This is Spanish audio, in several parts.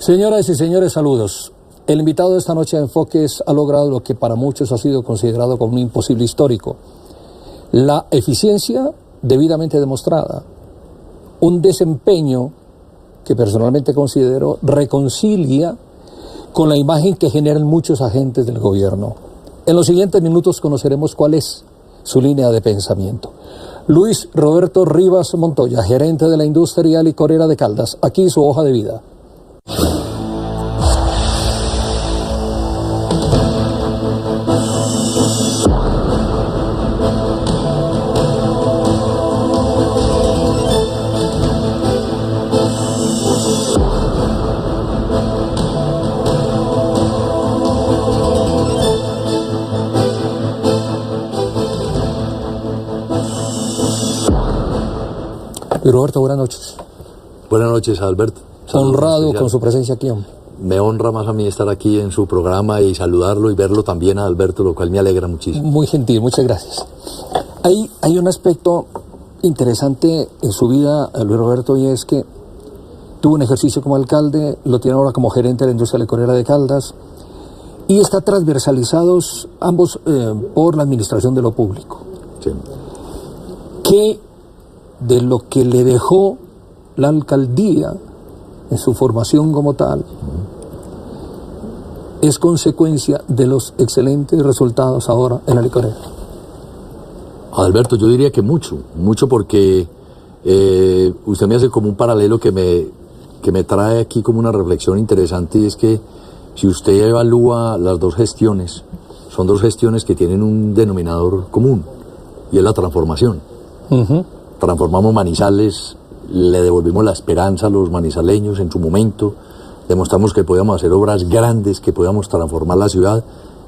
Señoras y señores, saludos. El invitado de esta noche de Enfoques ha logrado lo que para muchos ha sido considerado como un imposible histórico: la eficiencia debidamente demostrada, un desempeño que personalmente considero reconcilia con la imagen que generan muchos agentes del gobierno. En los siguientes minutos conoceremos cuál es su línea de pensamiento. Luis Roberto Rivas Montoya, gerente de la industria licorera de Caldas. Aquí su hoja de vida. Roberto, buenas noches. Buenas noches, Alberto. Honrado con su presencia aquí. Me honra más a mí estar aquí en su programa y saludarlo y verlo también a Alberto, lo cual me alegra muchísimo. Muy gentil, muchas gracias. Hay un aspecto interesante en su vida, Luis Roberto, y es que tuvo un ejercicio como alcalde, lo tiene ahora como gerente de la industria licorera de Caldas, y está transversalizados ambos por la administración de lo público. Sí. ¿Qué de lo que le dejó la alcaldía en su formación como tal es consecuencia de los excelentes resultados ahora en la licorera? Alberto, yo diría que mucho porque usted me hace como un paralelo que me trae aquí como una reflexión interesante, y es que si usted evalúa las dos gestiones, son dos gestiones que tienen un denominador común, y es la transformación. Transformamos Manizales, le devolvimos la esperanza a los manizaleños en su momento, demostramos que podíamos hacer obras grandes, que podíamos transformar la ciudad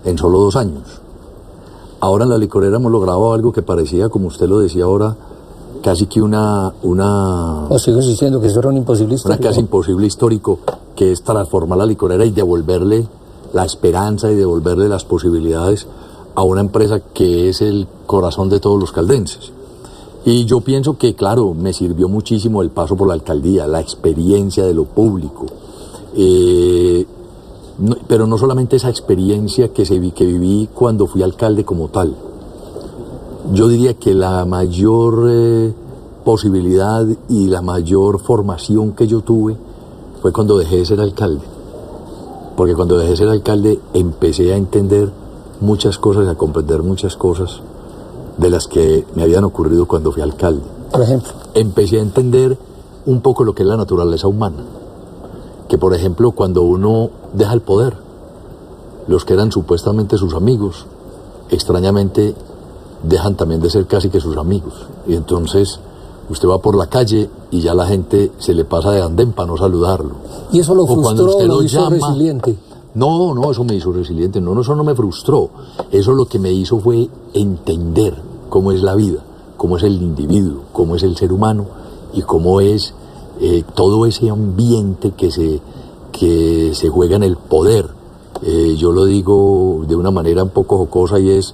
en solo 2 años. Ahora en la licorera hemos logrado algo que parecía, como usted lo decía ahora, casi que sigo diciendo que eso era un imposible histórico. Una casi imposible histórico, que es transformar la licorera y devolverle la esperanza y devolverle las posibilidades a una empresa que es el corazón de todos los caldenses. Y yo pienso que, claro, me sirvió muchísimo el paso por la alcaldía, la experiencia de lo público. Pero no solamente esa experiencia que viví cuando fui alcalde como tal. Yo diría que la mayor posibilidad y la mayor formación que yo tuve fue cuando dejé de ser alcalde. Porque cuando dejé de ser alcalde empecé a entender muchas cosas y a comprender muchas cosas de las que me habían ocurrido cuando fui alcalde. Por ejemplo, empecé a entender un poco lo que es la naturaleza humana. Que, por ejemplo, cuando uno deja el poder, los que eran supuestamente sus amigos, extrañamente dejan también de ser casi que sus amigos. Y entonces usted va por la calle y ya la gente se le pasa de andén para no saludarlo. ¿Y eso lo frustró, cuando usted lo hizo resiliente? No, eso me hizo resiliente. No, eso no me frustró. Eso lo que me hizo fue entender cómo es la vida, cómo es el individuo, cómo es el ser humano y cómo es todo ese ambiente que se juega en el poder. Yo lo digo de una manera un poco jocosa, y es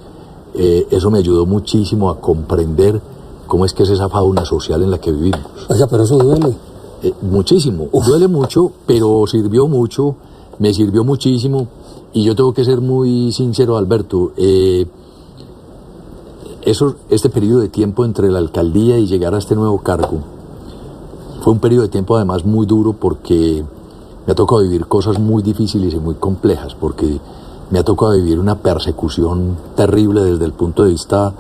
eso me ayudó muchísimo a comprender cómo es que es esa fauna social en la que vivimos. Oiga, pero eso duele. Muchísimo. Duele mucho, pero sirvió mucho. Me sirvió muchísimo, y yo tengo que ser muy sincero, Alberto. Este periodo de tiempo entre la alcaldía y llegar a este nuevo cargo fue un periodo de tiempo además muy duro, porque me ha tocado vivir cosas muy difíciles y muy complejas, porque me ha tocado vivir una persecución terrible desde el punto de vista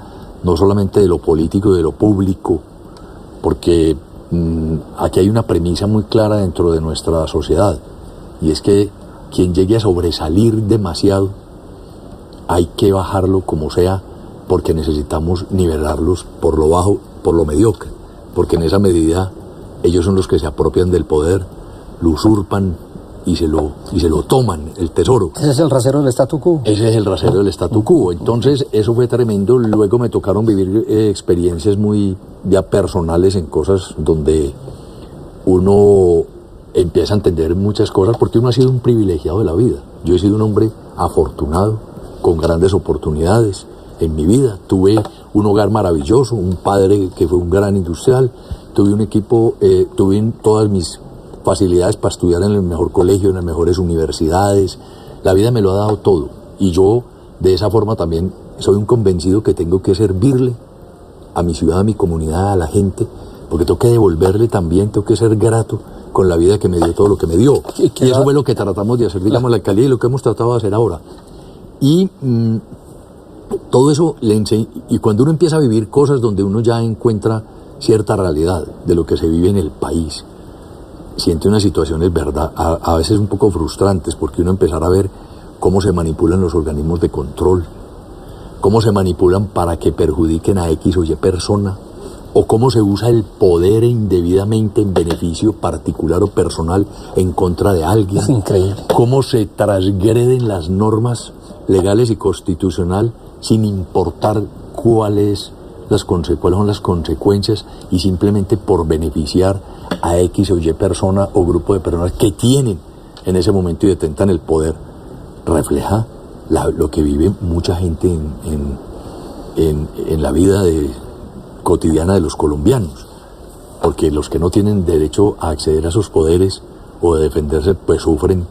no solamente de lo político y de lo público, porque aquí hay una premisa muy clara dentro de nuestra sociedad, y es que quien llegue a sobresalir demasiado hay que bajarlo como sea, porque necesitamos nivelarlos por lo bajo, por lo mediocre, porque en esa medida ellos son los que se apropian del poder, lo usurpan y se lo toman, el tesoro. Ese es el rasero del statu quo. Ese es el rasero del statu quo. Entonces eso fue tremendo. Luego me tocaron vivir experiencias muy ya personales en cosas donde uno empieza a entender muchas cosas, porque uno ha sido un privilegiado de la vida. Yo he sido un hombre afortunado, con grandes oportunidades en mi vida. Tuve un hogar maravilloso, un padre que fue un gran industrial, tuve un equipo, tuve todas mis facilidades para estudiar en el mejor colegio, en las mejores universidades. La vida me lo ha dado todo. Y yo, de esa forma, también soy un convencido que tengo que servirle a mi ciudad, a mi comunidad, a la gente, porque tengo que devolverle también, tengo que ser grato con la vida que me dio, todo lo que me dio. Y eso fue lo que tratamos de hacer, digamos, la alcaldía, y lo que hemos tratado de hacer ahora. Y todo eso le enseña, y cuando uno empieza a vivir cosas donde uno ya encuentra cierta realidad de lo que se vive en el país, siente unas situaciones, verdad, a veces un poco frustrantes, porque uno empezará a ver cómo se manipulan los organismos de control, cómo se manipulan para que perjudiquen a X o Y persona, o cómo se usa el poder indebidamente en beneficio particular o personal en contra de alguien. Es increíble. Cómo se transgreden las normas legales y constitucional sin importar cuáles son las consecuencias, y simplemente por beneficiar a X o Y persona o grupo de personas que tienen en ese momento y detentan el poder. Refleja lo que vive mucha gente en la vida cotidiana de los colombianos, porque los que no tienen derecho a acceder a esos poderes o a defenderse, pues sufren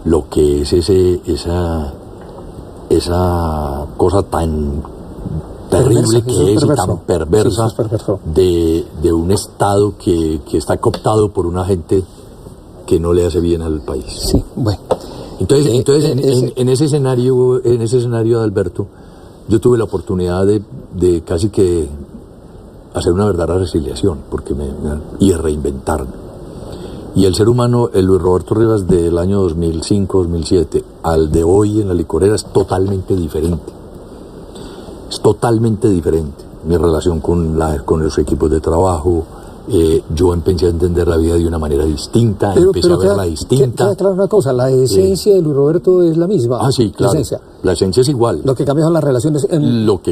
lo que es esa cosa tan terrible que es, y tan perversa, de un Estado que está cooptado por una gente que no le hace bien al país. Sí, bueno. Entonces en ese escenario de Alberto, yo tuve la oportunidad de casi que hacer una verdadera resiliación, y reinventarme. Y el ser humano, el Luis Roberto Rivas del año 2005-2007 al de hoy en la licorera es totalmente diferente. Es totalmente diferente. Mi relación con los equipos de trabajo, yo empecé a entender la vida de una manera distinta, empecé a verla distinta. Queda claro una cosa, la esencia de Luis Roberto es la misma. Ah, sí, claro. La esencia es igual. Lo que cambia son las relaciones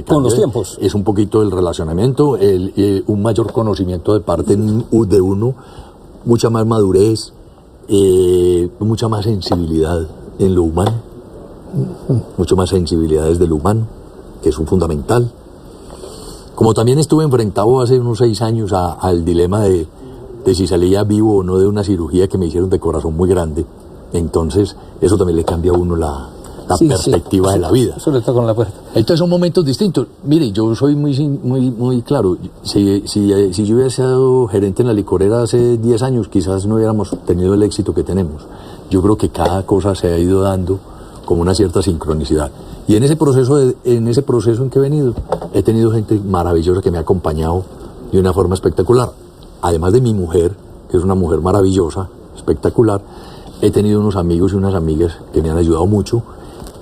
con los tiempos. Es un poquito el relacionamiento, un mayor conocimiento de parte de uno, mucha más madurez, mucha más sensibilidad en lo humano, mucho más sensibilidad desde lo humano, que es un fundamental. Como también estuve enfrentado hace unos 6 años al dilema de si salía vivo o no de una cirugía que me hicieron de corazón muy grande, entonces eso también le cambia a uno la perspectiva de la vida. Sobre todo con la puerta. Entonces son momentos distintos. Mire, yo soy muy claro. Si yo hubiera sido gerente en la licorera hace 10 años, quizás no hubiéramos tenido el éxito que tenemos. Yo creo que cada cosa se ha ido dando como una cierta sincronicidad. Y en ese proceso en que he venido, he tenido gente maravillosa que me ha acompañado de una forma espectacular. Además de mi mujer, que es una mujer maravillosa, espectacular, he tenido unos amigos y unas amigas que me han ayudado mucho,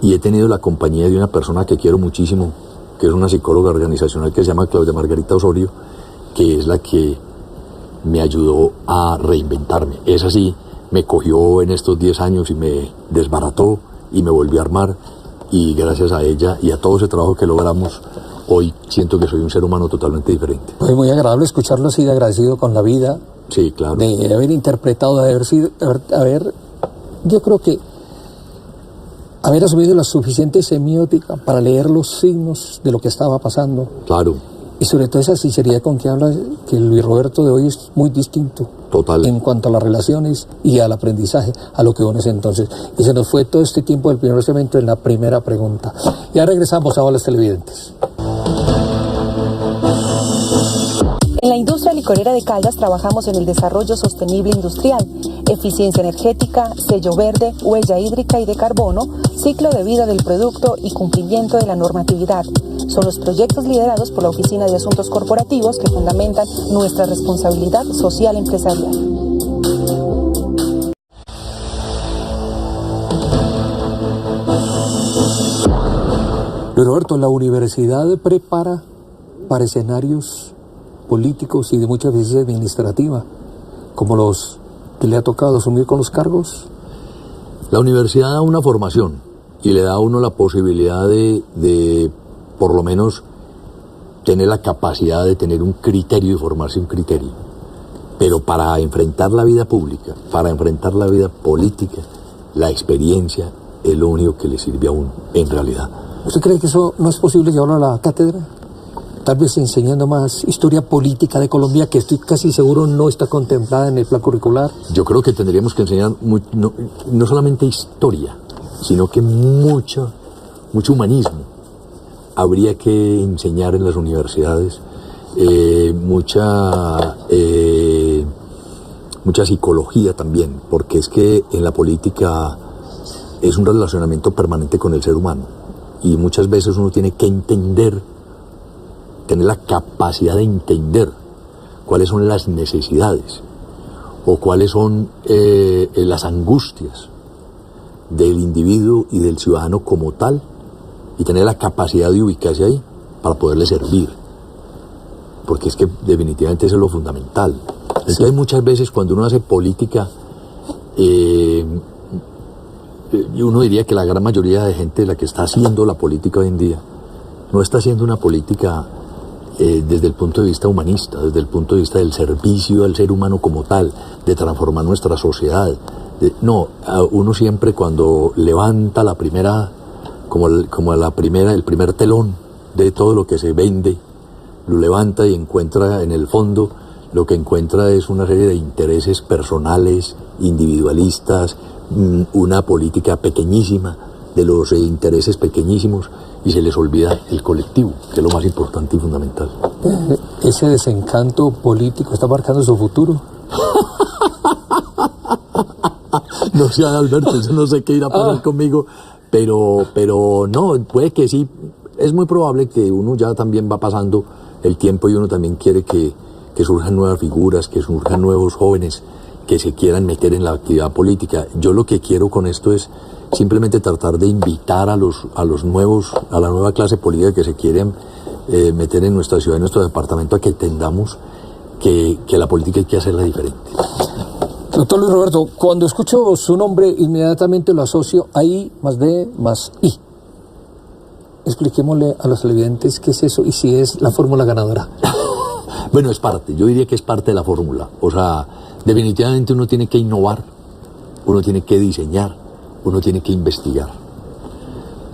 y he tenido la compañía de una persona que quiero muchísimo, que es una psicóloga organizacional que se llama Claudia Margarita Osorio, que es la que me ayudó a reinventarme. Esa sí, me cogió en estos 10 años y me desbarató y me volvió a armar, y gracias a ella y a todo ese trabajo que logramos, hoy siento que soy un ser humano totalmente diferente. Pues muy agradable escucharlo así, de agradecido con la vida. Sí, claro. De haber interpretado, de haber yo creo que haber asumido la suficiente semiótica para leer los signos de lo que estaba pasando. Claro. Y sobre todo esa sinceridad con que habla, que el Luis Roberto de hoy es muy distinto. Total. En cuanto a las relaciones y al aprendizaje, a lo que uno es entonces. Y se nos fue todo este tiempo del primer segmento en la primera pregunta. Ya regresamos a los televidentes. En la industria licorera de Caldas trabajamos en el desarrollo sostenible industrial, eficiencia energética, sello verde, huella hídrica y de carbono, ciclo de vida del producto y cumplimiento de la normatividad. Son los proyectos liderados por la Oficina de Asuntos Corporativos que fundamentan nuestra responsabilidad social empresarial. Luis Roberto, la universidad prepara para escenarios políticos y de mucha eficiencia administrativa, como los que le ha tocado asumir con los cargos. La universidad da una formación y le da a uno la posibilidad de por lo menos tener la capacidad de tener un criterio y formarse un criterio. Pero para enfrentar la vida pública, para enfrentar la vida política, la experiencia es lo único que le sirve a uno, en realidad. ¿Usted cree que eso no es posible llevarlo a la cátedra? tal vez enseñando más historia política de Colombia, que estoy casi seguro no está contemplada en el plan curricular? Yo creo que tendríamos que enseñar no solamente historia, sino que mucho humanismo. Habría que enseñar en las universidades mucha psicología también, porque es que en la política es un relacionamiento permanente con el ser humano y muchas veces uno tiene que tener la capacidad de entender cuáles son las necesidades o cuáles son las angustias del individuo y del ciudadano como tal, y tener la capacidad de ubicarse ahí para poderle servir, porque es que definitivamente eso es lo fundamental. Entonces muchas veces cuando uno hace política, uno diría que la gran mayoría de gente, la que está haciendo la política hoy en día, no está haciendo una política desde el punto de vista humanista, desde el punto de vista del servicio al ser humano como tal, de transformar nuestra sociedad. Uno siempre cuando levanta la primera, el primer telón de todo lo que se vende, lo levanta y encuentra en el fondo, lo que encuentra es una serie de intereses personales, individualistas, una política pequeñísima, de los intereses pequeñísimos, y se les olvida el colectivo, que es lo más importante y fundamental. ¿Ese desencanto político está marcando su futuro? No sé, Alberto, yo no sé qué irá a pasar conmigo, pero no, puede que sí. Es muy probable que uno ya también va pasando el tiempo y uno también quiere que surjan nuevas figuras, que surjan nuevos jóvenes que se quieran meter en la actividad política. Yo lo que quiero con esto es simplemente tratar de invitar a la nueva clase política que se quieren meter en nuestra ciudad, en nuestro departamento, a que entendamos que la política hay que hacerla diferente. Doctor Luis Roberto, cuando escucho su nombre inmediatamente lo asocio a I más D más I. Expliquémosle a los televidentes qué es eso y si es la fórmula ganadora. Bueno, es parte, yo diría que es parte de la fórmula. O sea, definitivamente uno tiene que innovar, uno tiene que diseñar, uno tiene que investigar.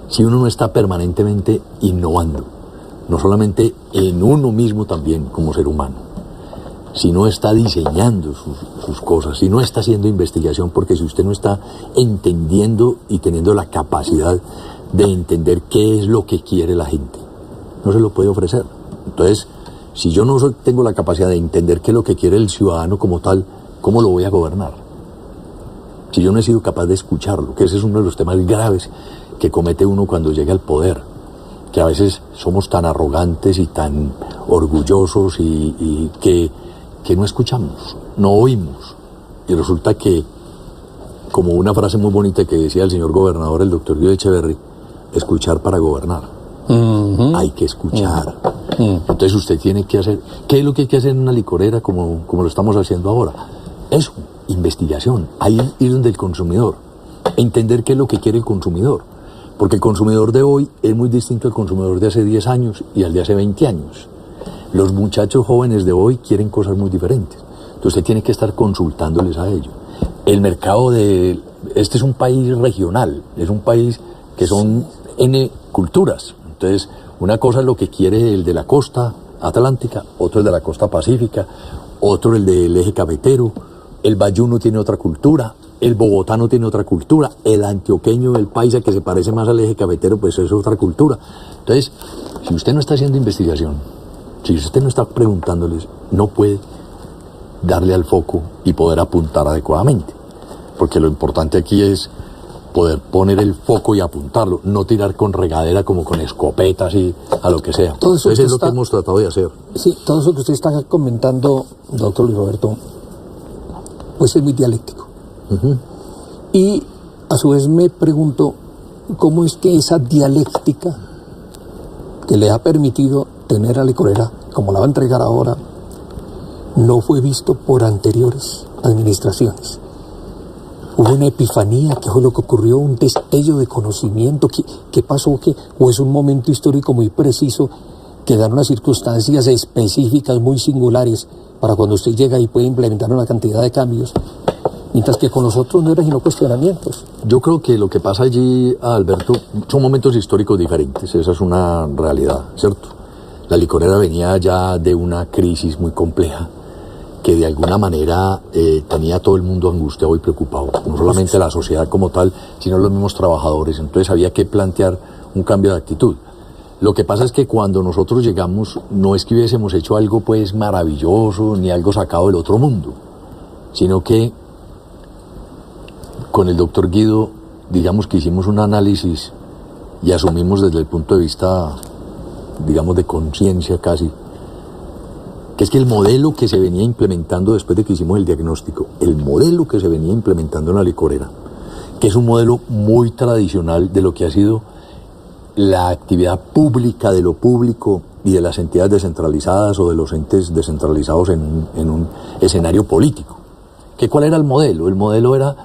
Si uno no está permanentemente innovando, no solamente en uno mismo también como ser humano, si no está diseñando sus cosas, si no está haciendo investigación, porque si usted no está entendiendo y teniendo la capacidad de entender qué es lo que quiere la gente, no se lo puede ofrecer. Entonces, si yo no tengo la capacidad de entender qué es lo que quiere el ciudadano como tal, ¿cómo lo voy a gobernar? Si yo no he sido capaz de escucharlo, que ese es uno de los temas graves que comete uno cuando llega al poder, que a veces somos tan arrogantes y tan orgullosos y que no escuchamos, no oímos. Y resulta que, como una frase muy bonita que decía el señor gobernador, el doctor Guido Echeverry, escuchar para gobernar. Hay que escuchar. Entonces usted tiene que hacer, ¿qué es lo que hay que hacer en una licorera como lo estamos haciendo ahora? Eso, investigación, ahí ir donde el consumidor, entender qué es lo que quiere el consumidor, porque el consumidor de hoy es muy distinto al consumidor de hace 10 años y al de hace 20 años. Los muchachos jóvenes de hoy quieren cosas muy diferentes, entonces usted tiene que estar consultándoles a ellos. El mercado este es un país regional, es un país que son N culturas. Entonces, una cosa es lo que quiere el de la costa atlántica, otro el de la costa pacífica, otro el del eje cafetero, el bayuno tiene otra cultura, el bogotano tiene otra cultura, el antioqueño, el paisa que se parece más al eje cafetero, pues es otra cultura. Entonces, si usted no está haciendo investigación, si usted no está preguntándoles, no puede darle al foco y poder apuntar adecuadamente, porque lo importante aquí es poder poner el foco y apuntarlo, no tirar con regadera como con escopetas y a lo que sea. Todo eso es lo que hemos tratado de hacer. Sí, todo eso que usted está comentando, doctor Luis Roberto, pues es muy dialéctico. Y a su vez me pregunto cómo es que esa dialéctica que le ha permitido tener a Licorera, como la va a entregar ahora, no fue visto por anteriores administraciones. Hubo una epifanía, ¿qué fue lo que ocurrió? Un destello de conocimiento, ¿qué pasó? ¿O es un momento histórico muy preciso que dan unas circunstancias específicas muy singulares para cuando usted llega y puede implementar una cantidad de cambios? Mientras que con nosotros no eran sino cuestionamientos. Yo creo que lo que pasa allí, Alberto, son momentos históricos diferentes, esa es una realidad, ¿cierto? La licorera venía ya de una crisis muy compleja que de alguna manera tenía a todo el mundo angustiado y preocupado, no solamente la sociedad como tal, sino los mismos trabajadores. Entonces había que plantear un cambio de actitud. Lo que pasa es que cuando nosotros llegamos, no es que hubiésemos hecho algo pues maravilloso, ni algo sacado del otro mundo, sino que con el doctor Guido, digamos que hicimos un análisis y asumimos desde el punto de vista, digamos, de conciencia casi, que es que el modelo que se venía implementando después de que hicimos el diagnóstico, el modelo que se venía implementando en la licorera, que es un modelo muy tradicional de lo que ha sido la actividad pública de lo público y de las entidades descentralizadas o de los entes descentralizados en un escenario político. ¿Cuál era el modelo? El modelo era,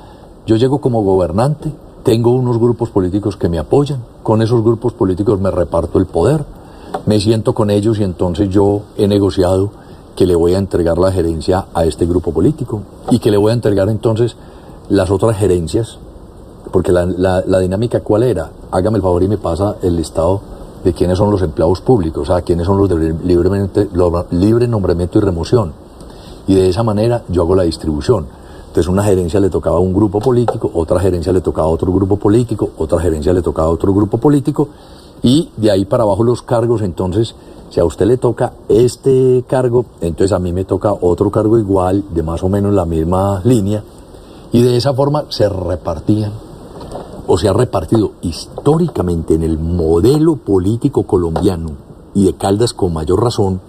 yo llego como gobernante, tengo unos grupos políticos que me apoyan, con esos grupos políticos me reparto el poder, me siento con ellos y entonces yo he negociado que le voy a entregar la gerencia a este grupo político y que le voy a entregar entonces las otras gerencias, porque la dinámica ¿cuál era? Hágame el favor y me pasa el listado de quiénes son los empleados públicos, o sea, quiénes son los de libre nombramiento y remoción, y de esa manera yo hago la distribución. Entonces una gerencia le tocaba a un grupo político, otra gerencia le tocaba a otro grupo político, otra gerencia le tocaba a otro grupo político, y de ahí para abajo los cargos. Entonces, si a usted le toca este cargo, entonces a mí me toca otro cargo igual, de más o menos la misma línea, y de esa forma se repartían, o se ha repartido históricamente en el modelo político colombiano, y de Caldas con mayor razón,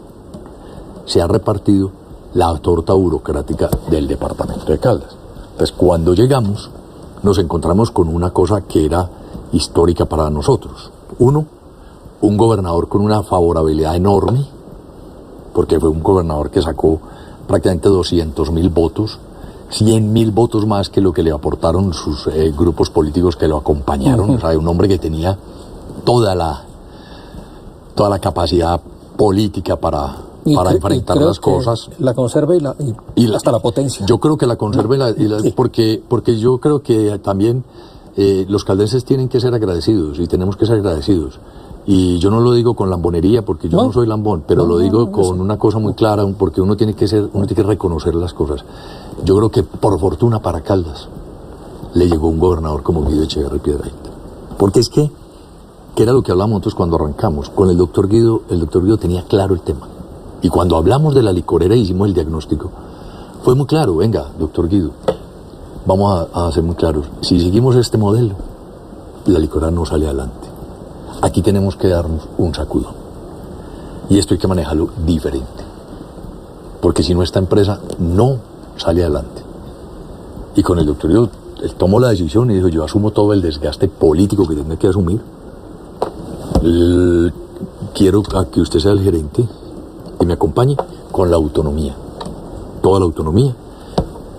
se ha repartido la torta burocrática del departamento de Caldas. Entonces, cuando llegamos, nos encontramos con una cosa que era histórica para nosotros. Uno, un gobernador con una favorabilidad enorme, porque fue un gobernador que sacó prácticamente 200.000 votos, 100.000 votos más que lo que le aportaron sus grupos políticos que lo acompañaron. O sea, un hombre que tenía toda la capacidad política para enfrentar las cosas. La conserva y hasta la potencia. Yo creo que la conserva sí. porque yo creo que también los caldenses tienen que ser agradecidos y tenemos que ser agradecidos. Y yo no lo digo con lambonería, porque yo no soy lambón, pero lo digo con una cosa muy clara, porque uno tiene que reconocer las cosas. Yo creo que por fortuna para Caldas le llegó un gobernador como Guido Echeverri Piedrahita. Porque es que era lo que hablamos nosotros cuando arrancamos. Con el doctor Guido tenía claro el tema. Y cuando hablamos de la licorera y hicimos el diagnóstico, fue muy claro. Venga, doctor Guido, vamos a ser muy claros. Si seguimos este modelo, la licorera no sale adelante. Aquí tenemos que darnos un sacudón. Y esto hay que manejarlo diferente. Porque si no, esta empresa no sale adelante. Y con el doctor Guido, él tomó la decisión y dijo, yo asumo todo el desgaste político que tiene que asumir. Quiero que usted sea el gerente y me acompañe con la autonomía. Toda la autonomía.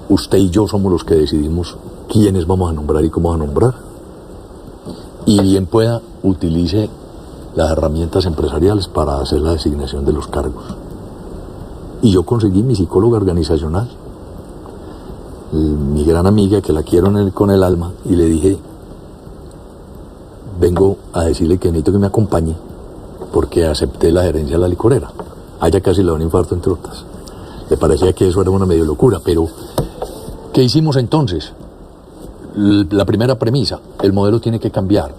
Usted y yo somos los que decidimos quiénes vamos a nombrar y cómo vamos a nombrar. Y bien pueda, utilice las herramientas empresariales para hacer la designación de los cargos. Y yo conseguí mi psicóloga organizacional, mi gran amiga, que la quiero con el alma, y le dije, vengo a decirle que necesito que me acompañe porque acepté la gerencia de la licorera. A ella casi le da un infarto, entre otras. Le parecía que eso era una medio locura, pero ¿qué hicimos entonces? La primera premisa, el modelo tiene que cambiar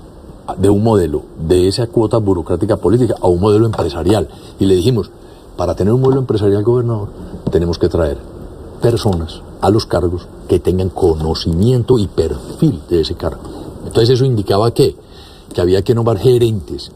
de un modelo de esa cuota burocrática política a un modelo empresarial. Y le dijimos, para tener un modelo empresarial, gobernador, tenemos que traer personas a los cargos que tengan conocimiento y perfil de ese cargo. Entonces eso indicaba que había que nombrar gerentes.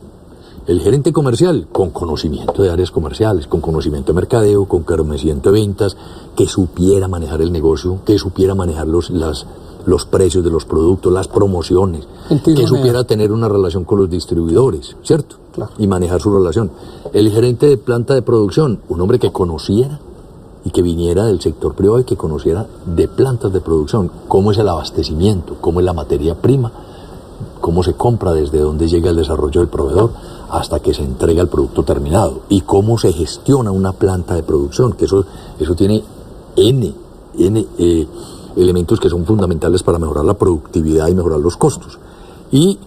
El gerente comercial con conocimiento de áreas comerciales, con conocimiento de mercadeo, con conocimiento de ventas, que supiera manejar el negocio, que supiera manejar los precios de los productos, las promociones, que supiera tener una relación con los distribuidores, ¿cierto? Claro. Y manejar su relación. El gerente de planta de producción, un hombre que conociera y que viniera del sector privado y que conociera de plantas de producción, cómo es el abastecimiento, cómo es la materia prima, cómo se compra, desde dónde llega el desarrollo del proveedor hasta que se entrega el producto terminado, y cómo se gestiona una planta de producción, que eso tiene N elementos que son fundamentales para mejorar la productividad y mejorar los costos. Y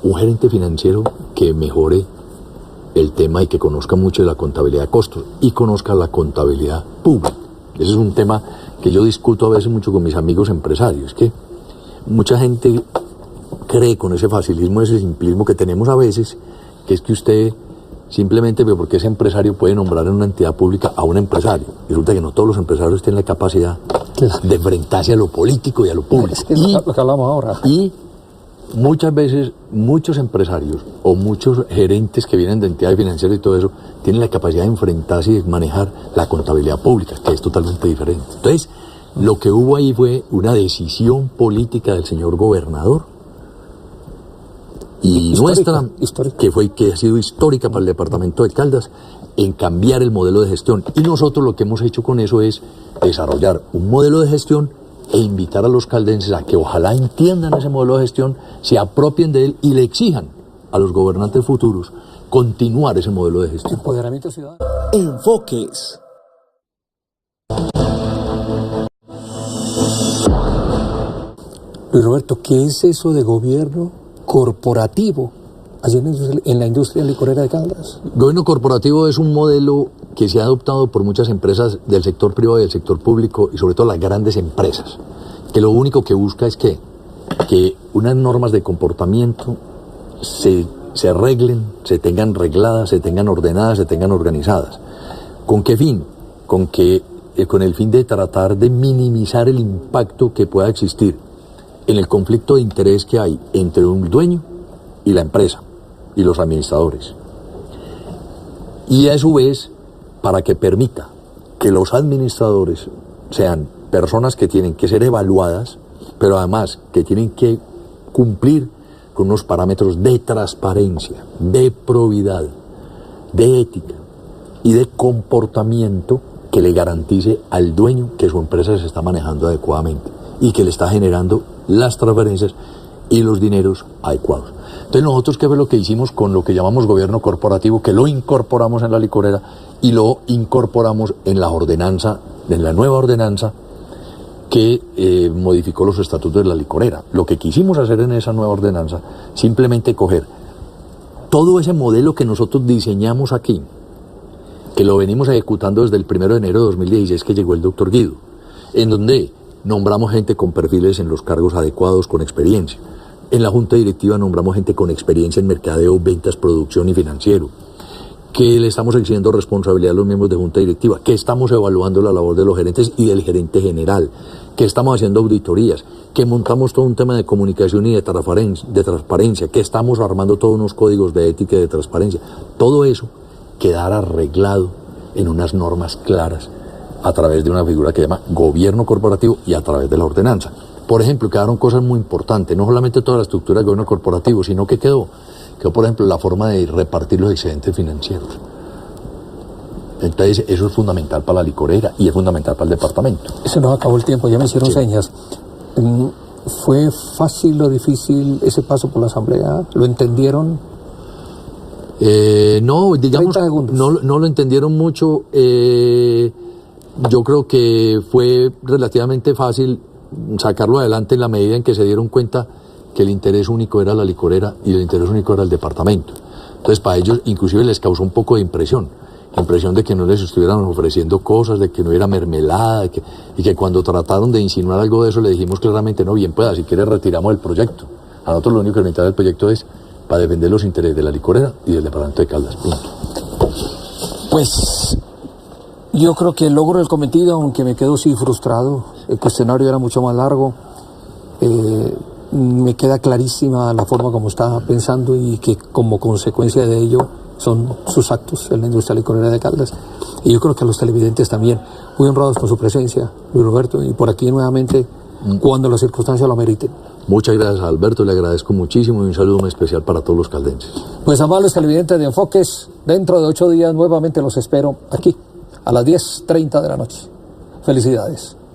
un gerente financiero que mejore el tema y que conozca mucho de la contabilidad de costos y conozca la contabilidad pública. Ese es un tema que yo discuto a veces mucho con mis amigos empresarios, que mucha gente cree con ese facilismo, ese simplismo que tenemos a veces, que es que usted simplemente porque es empresario puede nombrar en una entidad pública a un empresario. Resulta que no todos los empresarios tienen la capacidad de enfrentarse a lo político y a lo público. Es que es lo que hablamos ahora. Y muchas veces muchos empresarios o muchos gerentes que vienen de entidades financieras y todo eso tienen la capacidad de enfrentarse y de manejar la contabilidad pública, que es totalmente diferente. Entonces, lo que hubo ahí fue una decisión política del señor gobernador y nuestra, que ha sido histórica para el departamento de Caldas, en cambiar el modelo de gestión. Y nosotros lo que hemos hecho con eso es desarrollar un modelo de gestión e invitar a los caldenses a que ojalá entiendan ese modelo de gestión, se apropien de él y le exijan a los gobernantes futuros continuar ese modelo de gestión. Empoderamiento ciudadano. Enfoques. Luis Roberto, ¿qué es eso de gobierno corporativo allí en la industria licorera de Caldas? Gobierno corporativo es un modelo que se ha adoptado por muchas empresas del sector privado y del sector público, y sobre todo las grandes empresas, que lo único que busca es que unas normas de comportamiento se arreglen, se tengan regladas, se tengan ordenadas, se tengan organizadas. ¿Con qué fin? Con el fin de tratar de minimizar el impacto que pueda existir en el conflicto de interés que hay entre un dueño y la empresa y los administradores. Y a su vez, para que permita que los administradores sean personas que tienen que ser evaluadas, pero además que tienen que cumplir con unos parámetros de transparencia, de probidad, de ética y de comportamiento que le garantice al dueño que su empresa se está manejando adecuadamente y que le está generando las transferencias y los dineros adecuados. Entonces nosotros, ¿qué fue lo que hicimos con lo que llamamos gobierno corporativo? Que lo incorporamos en la licorera y lo incorporamos en la ordenanza, en la nueva ordenanza que modificó los estatutos de la licorera. Lo que quisimos hacer en esa nueva ordenanza, simplemente coger todo ese modelo que nosotros diseñamos aquí, que lo venimos ejecutando desde el 1 de enero de 2016 que llegó el doctor Guido, en donde nombramos gente con perfiles en los cargos adecuados, con experiencia. En la junta directiva nombramos gente con experiencia en mercadeo, ventas, producción y financiero. Que le estamos exigiendo responsabilidad a los miembros de junta directiva. Que estamos evaluando la labor de los gerentes y del gerente general. Que estamos haciendo auditorías. Que montamos todo un tema de comunicación y de transparencia. Que estamos armando todos unos códigos de ética y de transparencia. Todo eso quedará arreglado en unas normas claras a través de una figura que se llama gobierno corporativo y a través de la ordenanza. Por ejemplo, quedaron cosas muy importantes, no solamente toda la estructura del gobierno corporativo, sino que quedó, por ejemplo, la forma de repartir los excedentes financieros. Entonces, eso es fundamental para la licorera y es fundamental para el departamento. Se nos acabó el tiempo, ya me hicieron señas. ¿Fue fácil o difícil ese paso por la asamblea? ¿Lo entendieron? No, digamos, no lo entendieron mucho. Yo creo que fue relativamente fácil sacarlo adelante en la medida en que se dieron cuenta que el interés único era la licorera y el interés único era el departamento. Entonces, para ellos inclusive les causó un poco de impresión de que no les estuvieran ofreciendo cosas, de que no era mermelada, y que cuando trataron de insinuar algo de eso le dijimos claramente, no, bien pueda, si quiere retiramos el proyecto. A nosotros lo único que necesitamos del proyecto es para defender los intereses de la licorera y del departamento de Caldas, punto. Pues yo creo que logro el cometido, aunque me quedo sí frustrado. El cuestionario era mucho más largo. Me queda clarísima la forma como está pensando y que como consecuencia de ello son sus actos en la industria licorera de Caldas. Y yo creo que a los televidentes también, muy honrados con su presencia, Luis Roberto, y por aquí nuevamente cuando las circunstancias lo ameriten. Muchas gracias a Alberto, le agradezco muchísimo y un saludo muy especial para todos los caldenses. Pues amables televidentes de Enfoques, dentro de 8 días nuevamente los espero aquí a las 10:30 de la noche. Felicidades.